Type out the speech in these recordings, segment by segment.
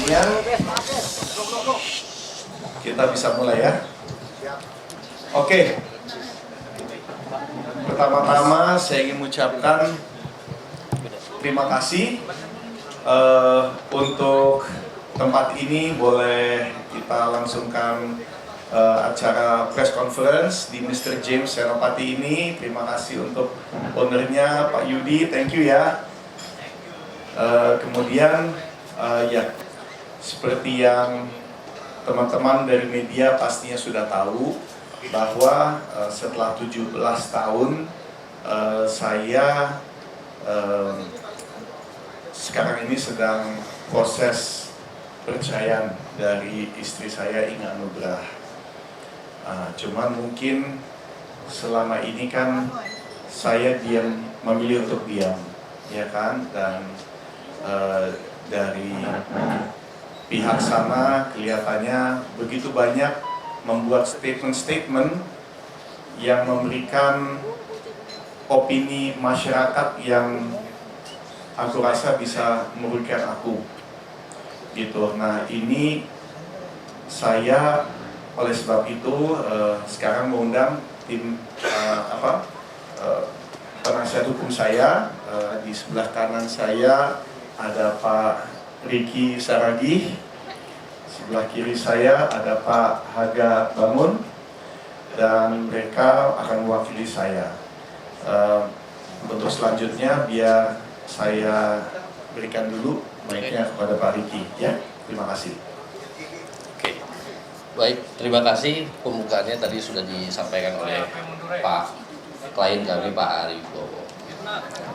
pertanian. Kita bisa mulai ya. Oke. Pertama-tama saya ingin mengucapkan terima kasih untuk tempat ini. Boleh kita langsungkan acara press conference di Mr. James Senopati ini. Terima kasih untuk ownernya Pak Yudi, thank you ya. Kemudian ya seperti yang teman-teman dari media pastinya sudah tahu bahwa setelah 17 tahun saya sekarang ini sedang proses perceraian dari istri saya, Inga Nugrah. Cuman mungkin selama ini kan saya memilih untuk diam, ya kan? Dan dari pihak sana kelihatannya begitu banyak membuat statement-statement yang memberikan opini masyarakat yang aku rasa bisa merugikan aku, gitu. Nah ini saya oleh sebab itu sekarang mengundang tim penasihat hukum saya. Di sebelah kanan saya ada Pak Riki Saragih, sebelah kiri saya ada Pak Haga Bangun, dan mereka akan mewakili saya. Untuk selanjutnya biar saya berikan dulu mic-nya kepada Pak Riki, ya. Terima kasih. Baik, terima kasih. Pembukaannya tadi sudah disampaikan oleh Pak klien kami, Pak Aribo.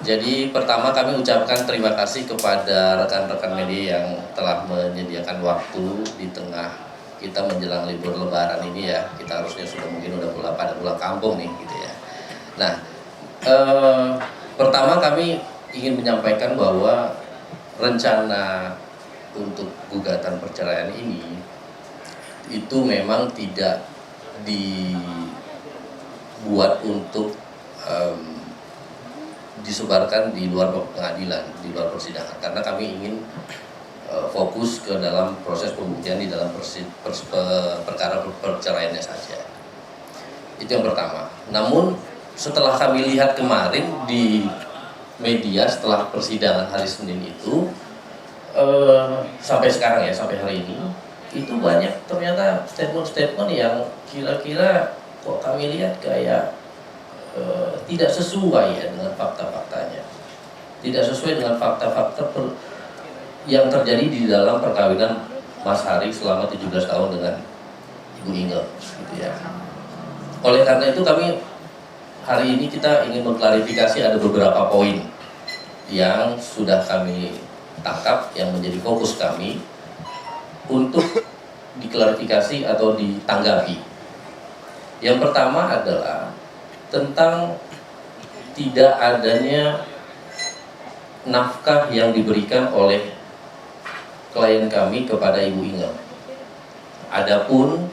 Jadi pertama kami ucapkan terima kasih kepada rekan-rekan media yang telah menyediakan waktu di tengah kita menjelang libur Lebaran ini ya. Kita harusnya mungkin udah pada pulang kampung nih gitu ya. Nah, pertama kami ingin menyampaikan bahwa rencana untuk gugatan perceraian ini itu memang tidak dibuat untuk disebarkan di luar pengadilan, di luar persidangan, karena kami ingin fokus ke dalam proses pembuktian di dalam perkara perceraiannya saja. Itu yang pertama. Namun setelah kami lihat kemarin di media setelah persidangan hari Senin itu sampai sekarang ya, sampai hari ini itu banyak ternyata statement-statement yang kira-kira kok kami lihat kayak tidak sesuai ya dengan fakta-faktanya, tidak sesuai dengan fakta-fakta yang terjadi di dalam perkawinan Mas Hari selama 17 tahun dengan Ibu Inge gitu ya. Oleh karena itu kami hari ini kita ingin mengklarifikasi ada beberapa poin yang sudah kami tangkap yang menjadi fokus kami untuk diklarifikasi atau ditanggapi. Yang pertama adalah tentang tidak adanya nafkah yang diberikan oleh klien kami kepada Ibu Inge. Adapun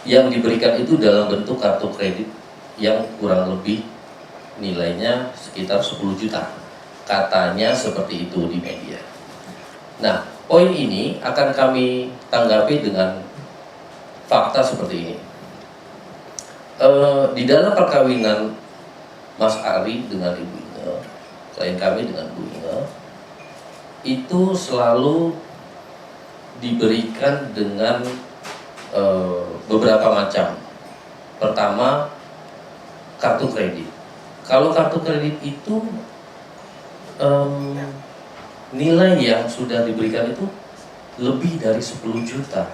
yang diberikan itu dalam bentuk kartu kredit yang kurang lebih nilainya sekitar 10 juta. Katanya seperti itu di media. Nah, poin ini akan kami tanggapi dengan fakta seperti ini. Di dalam perkawinan Mas Ari dengan Ibu Inge, klien kami dengan Bu Inge, itu selalu diberikan dengan beberapa macam. Pertama, kartu kredit. Kalau kartu kredit itu nilai yang sudah diberikan itu lebih dari 10 juta.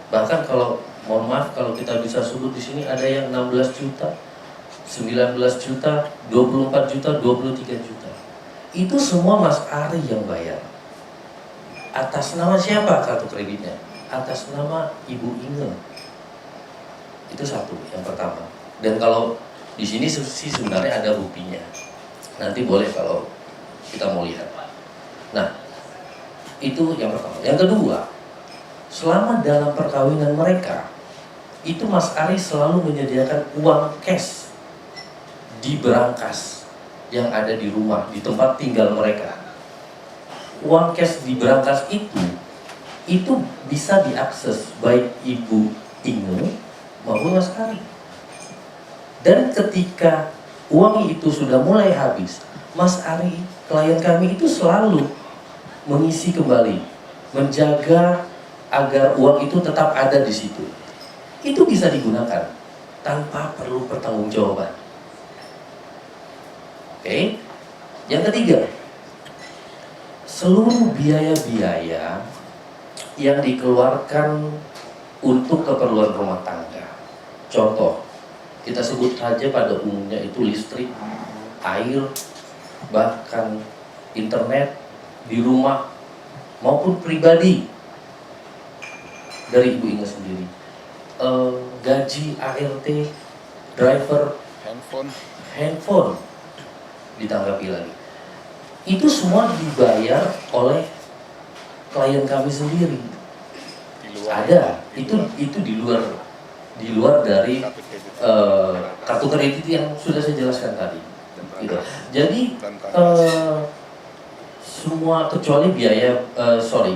Bahkan kalau mohon maaf kalau kita bisa sebut di sini ada yang 16 juta, 19 juta, 24 juta, 23 juta. Itu semua Mas Ari yang bayar. Atas nama siapa kartu kreditnya? Atas nama Ibu Inge. Itu satu, yang pertama. Dan kalau di sini sih sebenarnya ada buktinya. Nanti boleh kalau kita mau lihat. Nah, itu yang pertama. Yang kedua, selama dalam perkawinan mereka, itu Mas Ari selalu menyediakan uang cash di berangkas yang ada di rumah, di tempat tinggal mereka. uang cash di berangkas itu bisa diakses baik Ibu Inge maupun Mas Ari. Dan ketika uang itu sudah mulai habis, Mas Ari, klien kami itu selalu mengisi kembali, menjaga agar uang itu tetap ada di situ. Itu bisa digunakan tanpa perlu pertanggungjawaban. Oke. Yang ketiga, seluruh biaya-biaya yang dikeluarkan untuk keperluan rumah tangga. Contoh, kita sebut saja pada umumnya itu listrik, air, bahkan internet di rumah maupun pribadi dari Ibu Inge sendiri. Gaji ART, driver, handphone ditanggapi lagi. Itu semua dibayar oleh klien kami sendiri. Ada, itu di luar dari kartu kredit yang sudah saya jelaskan tadi. Gitu. Jadi semua kecuali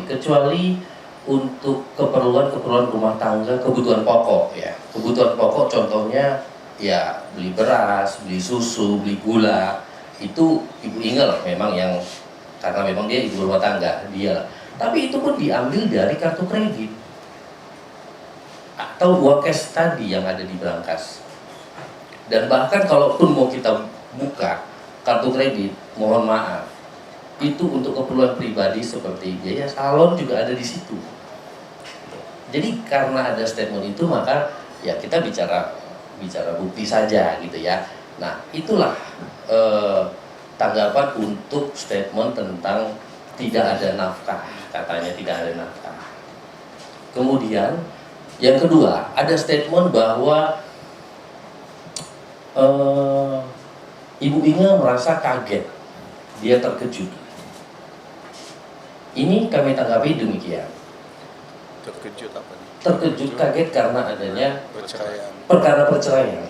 kecuali untuk keperluan rumah tangga, kebutuhan pokok ya. Kebutuhan pokok contohnya ya beli beras, beli susu, beli gula. Itu Ibu Inge loh memang yang karena memang dia ibu rumah tangga dia. Tapi itu pun diambil dari kartu kredit atau uang cash tadi yang ada di berangkas. Dan bahkan kalaupun mau kita buka kartu kredit, mohon maaf, itu untuk keperluan pribadi seperti biaya salon juga ada di situ. Jadi karena ada statement itu maka ya kita bicara bukti saja gitu ya. Nah itulah tanggapan untuk statement tentang tidak ada nafkah, katanya tidak ada nafkah. Kemudian yang kedua ada statement bahwa Ibu Inge merasa kaget, dia terkejut. Ini kami tanggapi demikian. Terkejut apa nih? Terkejut kaget karena adanya Perceraian. perkara perceraian,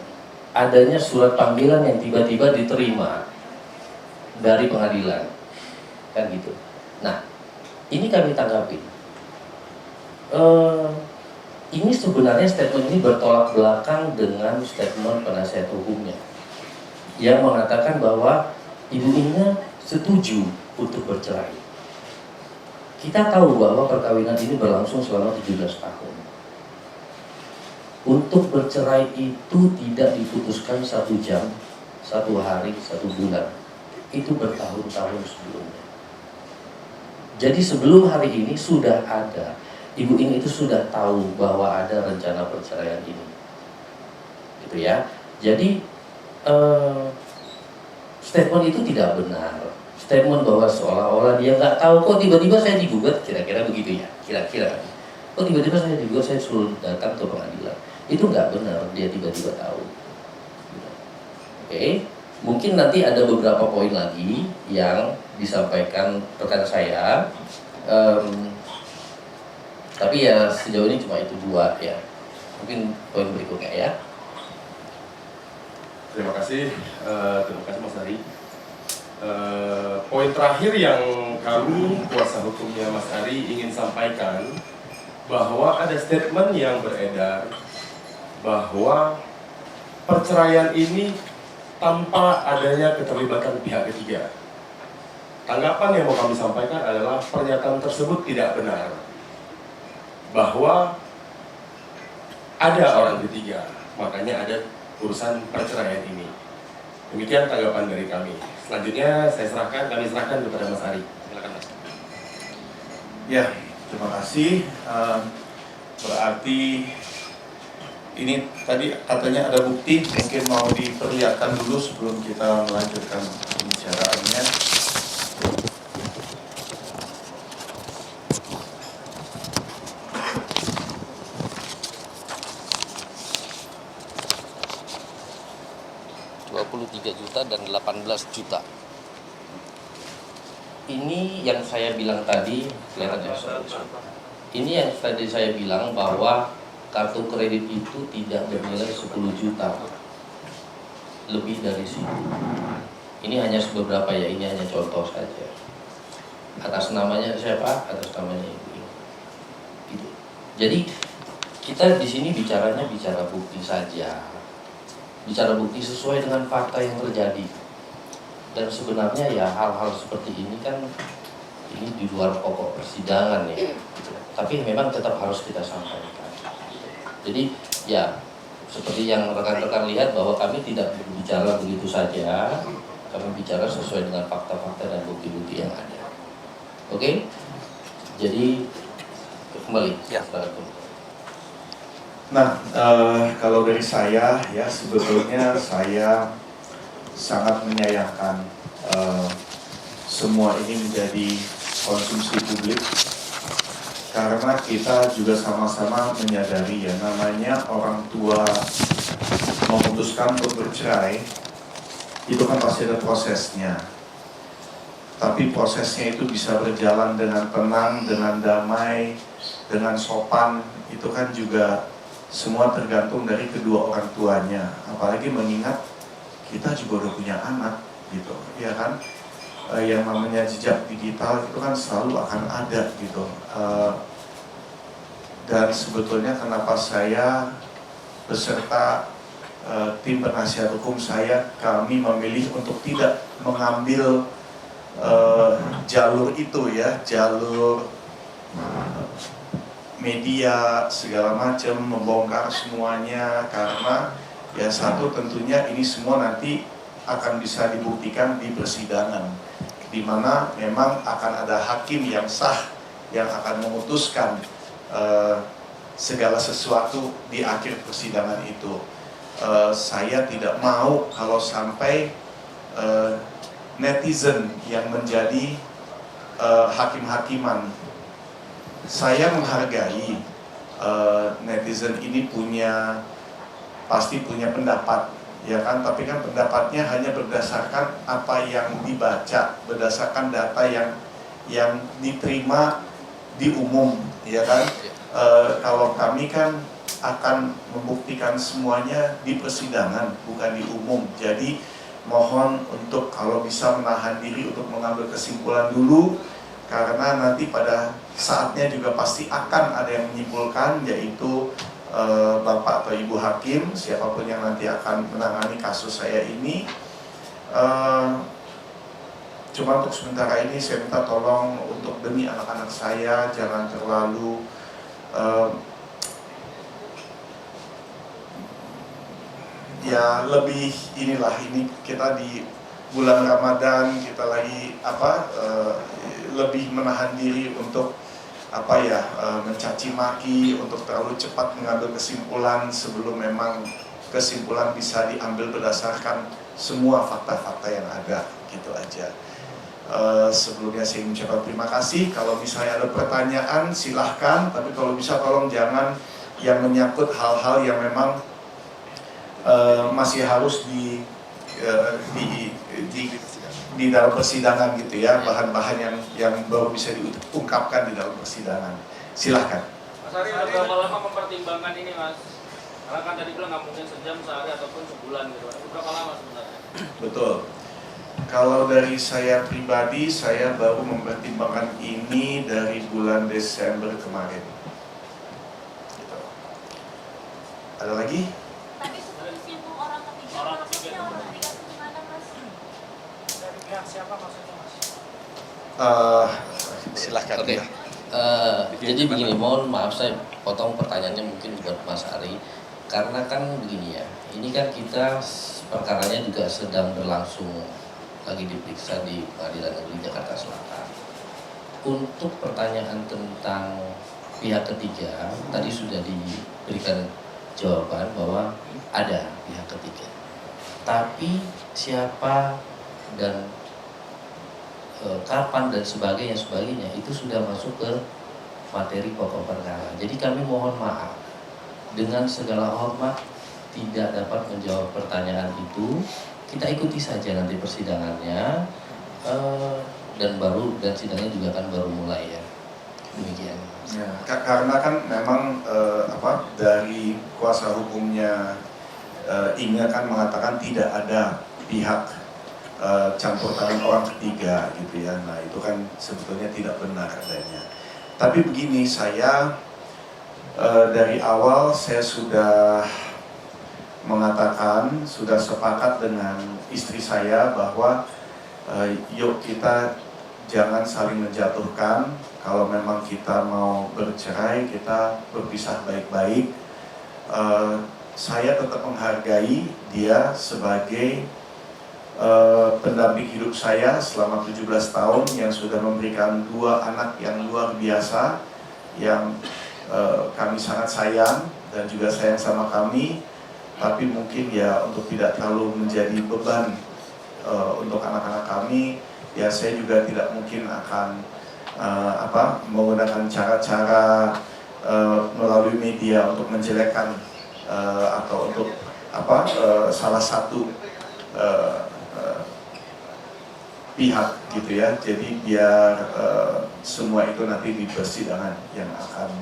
adanya surat panggilan yang tiba-tiba diterima dari pengadilan, kan gitu. Nah, ini kami tanggapi. Ini sebenarnya statement ini bertolak belakang dengan statement penasihat hukumnya yang mengatakan bahwa Ibu Inge setuju untuk bercerai. Kita tahu bahwa perkawinan ini berlangsung selama 17 tahun. Untuk bercerai itu tidak diputuskan 1 jam, 1 hari, 1 bulan. Itu bertahun-tahun sebelumnya. Jadi sebelum hari ini sudah ada, Ibu Inge itu sudah tahu bahwa ada rencana perceraian ini. Gitu ya. Jadi statement itu tidak benar. Statement bahwa seolah-olah dia nggak tahu kok tiba-tiba saya digugat, kira-kira begitu ya, kira-kira. Kok tiba-tiba saya digugat, saya suruh datang ke pengadilan. Itu nggak benar, dia tiba-tiba tahu. Oke, mungkin nanti ada beberapa poin lagi yang disampaikan rekan saya. Tapi ya sejauh ini cuma itu 2 ya. Mungkin poin berikutnya ya. Terima kasih Mas Ari. Poin terakhir yang kami kuasa hukumnya Mas Ari ingin sampaikan bahwa ada statement yang beredar bahwa perceraian ini tanpa adanya keterlibatan pihak ketiga. Tanggapan yang mau kami sampaikan adalah pernyataan tersebut tidak benar, bahwa ada orang ketiga, makanya ada urusan perceraian ini. Demikian tanggapan dari kami. Selanjutnya kami serahkan kepada Mas Ari. Silakan Mas. Ya, terima kasih. Berarti ini tadi katanya ada bukti, mungkin mau diperlihatkan dulu sebelum kita melanjutkan pembicaraannya. Juta dan 18 juta. Ini yang saya bilang tadi, ini yang tadi saya bilang bahwa kartu kredit itu tidak bernilai 10 juta, lebih dari situ. Ini hanya beberapa ya, ini hanya contoh saja. atas namanya siapa? Atas namanya ibu. Gitu. Jadi kita di sini bicara bukti saja, bicara bukti sesuai dengan fakta yang terjadi. Dan sebenarnya ya hal-hal seperti ini kan ini di luar pokok persidangan ya. Tapi memang tetap harus kita sampaikan. Jadi ya seperti yang rekan-rekan lihat bahwa kami tidak berbicara begitu saja, kami bicara sesuai dengan fakta-fakta dan bukti-bukti yang ada. Oke? Jadi kembali. Ya. Nah, kalau dari saya ya sebetulnya saya sangat menyayangkan semua ini menjadi konsumsi publik karena kita juga sama-sama menyadari ya namanya orang tua memutuskan untuk bercerai itu kan pasti ada prosesnya, tapi prosesnya itu bisa berjalan dengan tenang, dengan damai, dengan sopan, itu kan juga semua tergantung dari kedua orang tuanya. Apalagi mengingat kita juga udah punya anak gitu, ya kan? Yang namanya jejak digital itu kan selalu akan ada gitu. Dan sebetulnya kenapa saya beserta tim penasihat hukum kami memilih untuk tidak mengambil jalur itu ya, jalur media segala macam membongkar semuanya, karena ya satu tentunya ini semua nanti akan bisa dibuktikan di persidangan, di mana memang akan ada hakim yang sah yang akan memutuskan segala sesuatu di akhir persidangan itu. Saya tidak mau kalau sampai netizen yang menjadi hakim-hakiman. Saya menghargai netizen ini pasti punya pendapat, ya kan? Tapi kan pendapatnya hanya berdasarkan apa yang dibaca, berdasarkan data yang diterima di umum, ya kan? Kalau kami kan akan membuktikan semuanya di persidangan, bukan di umum. Jadi mohon untuk kalau bisa menahan diri untuk mengambil kesimpulan dulu, karena nanti pada saatnya juga pasti akan ada yang menyimpulkan, yaitu Bapak atau Ibu Hakim, siapapun yang nanti akan menangani kasus saya ini. Cuma untuk sementara ini saya minta tolong untuk demi anak-anak saya jangan terlalu ya lebih inilah, ini kita di bulan Ramadan, kita lagi lebih menahan diri untuk mencaci maki, untuk terlalu cepat mengambil kesimpulan sebelum memang kesimpulan bisa diambil berdasarkan semua fakta-fakta yang ada, gitu aja. Sebelumnya saya mengucapkan terima kasih. Kalau misalnya ada pertanyaan silahkan, tapi kalau bisa tolong jangan yang menyangkut hal-hal yang memang masih harus di dalam persidangan gitu ya, bahan-bahan yang baru bisa diungkapkan di dalam persidangan. Silahkan. Mas Ari, berapa lama mempertimbangkan ini, Mas? Karena kan tadi bilang nggak mungkin sejam, sehari ataupun sebulan gitu. Berapa lama sebenarnya? Betul. Kalau dari saya pribadi, saya baru mempertimbangkan ini dari bulan Desember kemarin. Gitu. Ada lagi? Tadi sebelum singgung orang ketiga, maksudnya orang ketiga itu gimana, Mas? Dari pihak siapa maksudnya, Mas? Silahkan. Oke. Ya. Jadi begini, mohon maaf saya potong pertanyaannya mungkin buat Mas Ari, karena kan begini ya, ini kan kita perkaranya juga sedang berlangsung, lagi diperiksa di Pengadilan Negeri Jakarta Selatan. Untuk pertanyaan tentang pihak ketiga, tadi sudah diberikan jawaban bahwa ada pihak ketiga. Tapi siapa dan kapan dan sebagainya itu sudah masuk ke materi pokok perkara. Jadi kami mohon maaf dengan segala hormat tidak dapat menjawab pertanyaan itu. Kita ikuti saja nanti persidangannya dan sidangnya juga akan baru mulai ya. Demikian. Ya, karena kan memang dari kuasa hukumnya Inge kan mengatakan tidak ada pihak campur tangan orang ketiga gitu ya. Nah itu kan sebetulnya tidak benar adanya. Tapi begini, saya dari awal saya sudah mengatakan, sudah sepakat dengan istri saya bahwa yuk kita jangan saling menjatuhkan. Kalau memang kita mau bercerai, kita berpisah baik-baik. Saya tetap menghargai dia sebagai pendamping hidup saya selama 17 tahun yang sudah memberikan 2 anak yang luar biasa, yang kami sangat sayang dan juga sayang sama kami. Tapi mungkin ya untuk tidak terlalu menjadi beban untuk anak-anak kami, ya saya juga tidak mungkin akan menggunakan cara-cara melalui media untuk menjelekkan atau untuk salah satu pihak gitu ya. Jadi biar semua itu nanti di persidangan yang akan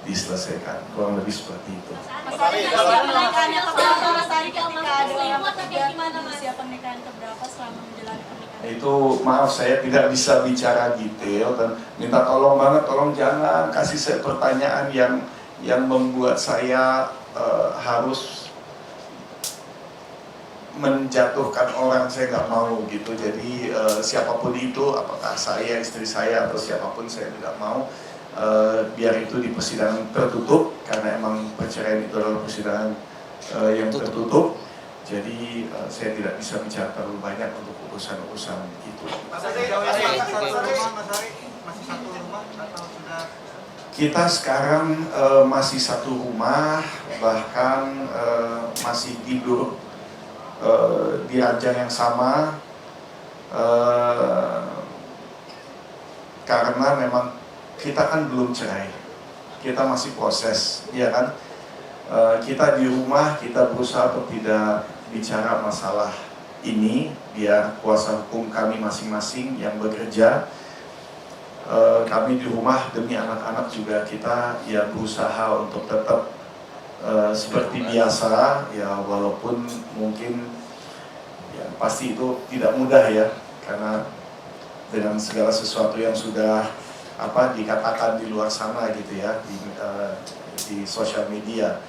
diselesaikan, kurang lebih seperti itu. Mas Ari, pernikahannya keberapa Mas Ari ketika ada orang ketiga di usia pernikahan keberapa selama menjalani pernikahan? Itu maaf saya tidak bisa bicara detail dan minta tolong banget, tolong jangan kasih saya pertanyaan yang membuat saya harus menjatuhkan orang. Saya nggak mau gitu. Jadi siapapun itu, apakah saya, istri saya atau siapapun, saya tidak mau. Biar itu di persidangan tertutup, karena emang perceraian itu adalah persidangan yang tertutup. Jadi saya tidak bisa bicara terlalu banyak untuk urusan-urusan itu. Mas Ari, masih satu rumah atau sudah? Kita sekarang masih satu rumah, bahkan masih tidur di ranjang yang sama, karena memang kita kan belum cerai, kita masih proses, ya kan? Kita di rumah, kita berusaha untuk tidak bicara masalah ini, biar kuasa hukum kami masing-masing yang bekerja. Kami di rumah demi anak-anak juga kita ya berusaha untuk tetap seperti biasa, ya walaupun mungkin ya pasti itu tidak mudah ya, karena dengan segala sesuatu yang sudah dikatakan di luar sana gitu ya, di sosial media.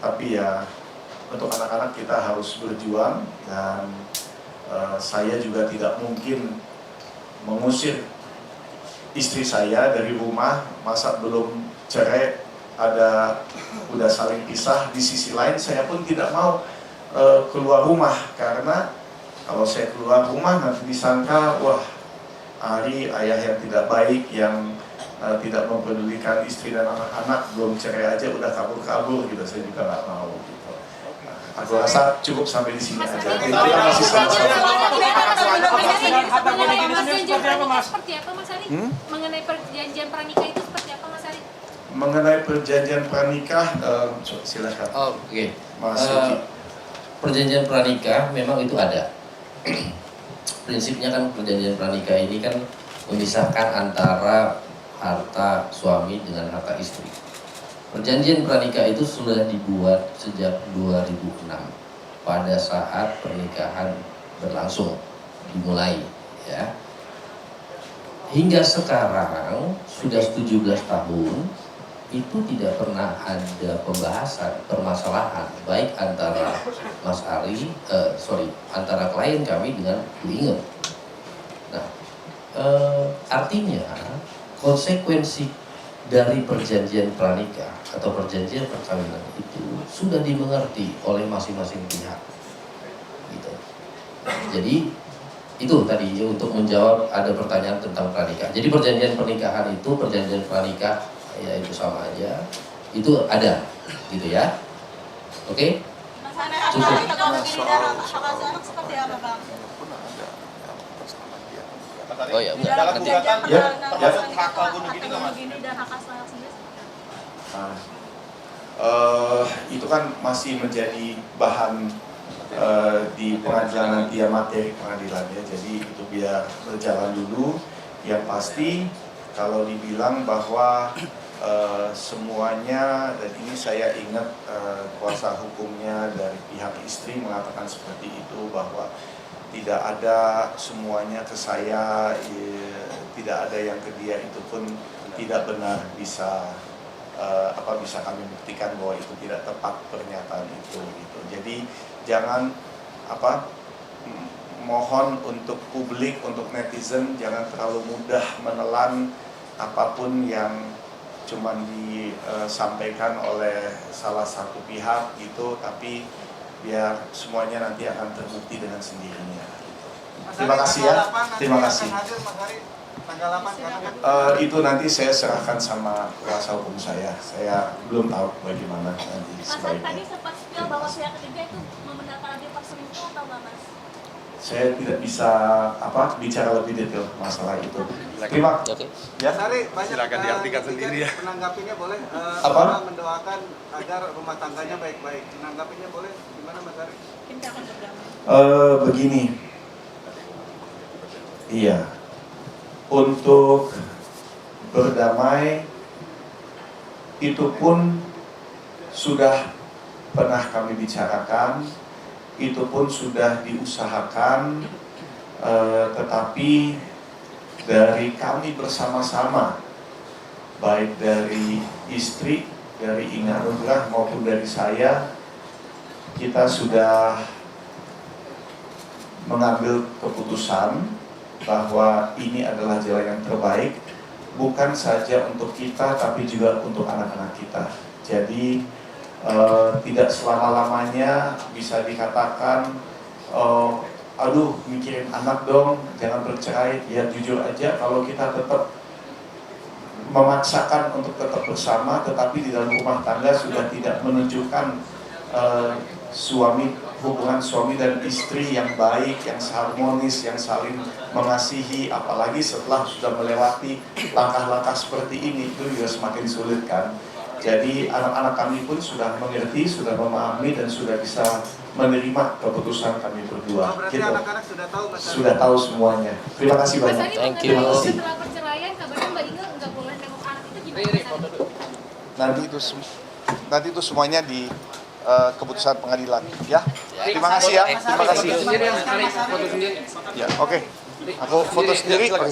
Tapi ya untuk anak-anak kita harus berjuang, dan saya juga tidak mungkin mengusir istri saya dari rumah. Masa belum cerai udah saling pisah. Di sisi lain saya pun tidak mau keluar rumah, karena kalau saya keluar rumah nanti disangka wah Ari ayah yang tidak baik, yang tidak mempedulikan istri dan anak-anak, belum cerai aja udah kabur-kabur gitu. Saya juga nggak mau gitu. Aku rasa cukup sampai di sini aja. Kita masih sama-sama. Seperti apa Mas Ari? Mengenai perjanjian pranikah itu seperti apa Mas Ari? Mengenai perjanjian pranikah, silakan. Oke. Mas Yuki. Perjanjian pranikah memang itu ada. Prinsipnya kan perjanjian pranikah ini kan memisahkan antara harta suami dengan harta istri. Perjanjian pranikah itu sudah dibuat sejak 2006 pada saat pernikahan berlangsung dimulai ya. Hingga sekarang sudah 17 tahun itu tidak pernah ada pembahasan permasalahan baik antara Mas Ari antara klien kami dengan Bu Inge. Nah, artinya konsekuensi dari perjanjian pranikah atau perjanjian perkawinan itu sudah dimengerti oleh masing-masing pihak. Gitu. Jadi itu tadi untuk menjawab ada pertanyaan tentang pranikah. Jadi perjanjian pernikahan itu perjanjian pranikah ya itu sama aja, itu ada gitu ya. Oke? Mas Ari, kalau begini dan hak asuh anak seperti apa Bang? Oh ya, Di enggak dalam nanti. perjanjian termasuk hak bunuh gini dan hak asuh anak sendiri seperti apa? Itu kan masih menjadi bahan di pengadilan nanti ya, materi pengadilan ya. Jadi itu biar berjalan dulu. Yang pasti kalau dibilang bahwa semuanya, dan ini saya ingat kuasa hukumnya dari pihak istri mengatakan seperti itu, bahwa tidak ada semuanya ke saya, tidak ada yang ke dia, itu pun tidak benar, bisa bisa kami buktikan bahwa itu tidak tepat pernyataan itu gitu. Jadi jangan mohon untuk publik, untuk netizen jangan terlalu mudah menelan apapun yang cuman disampaikan oleh salah satu pihak gitu, tapi biar semuanya nanti akan terbukti dengan sendirinya. Terima kasih ya, terima kasih. Itu nanti saya serahkan sama kuasa hukum saya belum tahu bagaimana nanti sebaiknya. Tadi sempat spill bahwa pihak ketiga itu membenarkan ada perselingkuhan atau nggak Mas? Saya tidak bisa bicara lebih detail masalah itu. Terima kasih. Ya. Silakan diartikan sendiri ya. Menanggapinya boleh. Apa? Mendoakan agar rumah tangganya baik-baik. Menanggapinya boleh. Gimana Mas Ari? Kita akan berdamai. Begini. Iya. Untuk berdamai itu pun sudah pernah kami bicarakan, itu pun sudah diusahakan, tetapi dari kami bersama-sama, baik dari istri, dari Inga Nugrah maupun dari saya, kita sudah mengambil keputusan bahwa ini adalah jalan yang terbaik, bukan saja untuk kita tapi juga untuk anak-anak kita. Jadi tidak selama-lamanya bisa dikatakan aduh mikirin anak dong, jangan bercerai. Ya jujur aja, kalau kita tetap memaksakan untuk tetap bersama tetapi di dalam rumah tangga sudah tidak menunjukkan hubungan suami dan istri yang baik, yang harmonis, yang saling mengasihi, apalagi setelah sudah melewati langkah-langkah seperti ini, itu juga semakin sulit kan. Jadi anak-anak kami pun sudah mengerti, sudah memahami dan sudah bisa menerima keputusan kami berdua. Berarti anak-anak sudah tahu Mas Ari? Sudah tahu semuanya. Terima kasih banyak. Thank you. Terima kasih. Setelah perceraian kabarnya Mbak Inga nggak boleh nengok anak itu gimana? Nanti itu semuanya di keputusan pengadilan, ya. Terima kasih ya. Terima kasih. Ya, oke. Aku foto sendiri. Terima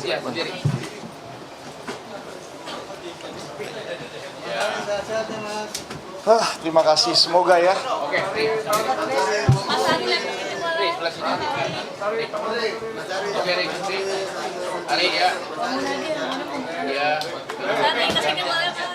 kasih. Semoga ya. Mas Ari lagi boleh.